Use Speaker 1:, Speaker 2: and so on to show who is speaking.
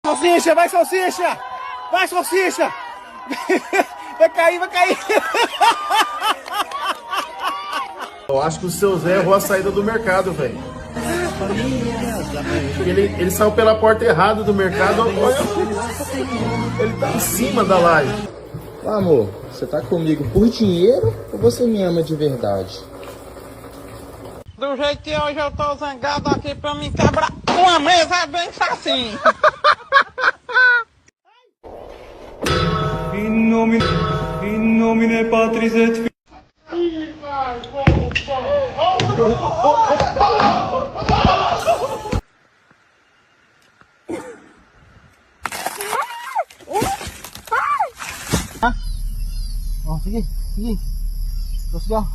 Speaker 1: Salsicha, vai salsicha! Vai salsicha! Vai cair, vai cair!
Speaker 2: Eu acho que o seu Zé errou a saída do mercado, velho. Ele saiu pela porta errada do mercado. Ele tá em cima da laje.
Speaker 3: Amor, você tá comigo por dinheiro ou você me ama de verdade?
Speaker 4: Do jeito que hoje eu tô zangado aqui pra me quebrar uma mesa é bem facinho.
Speaker 5: In nomine Patris et Filii.
Speaker 1: Oh, sige, sige. Let's go.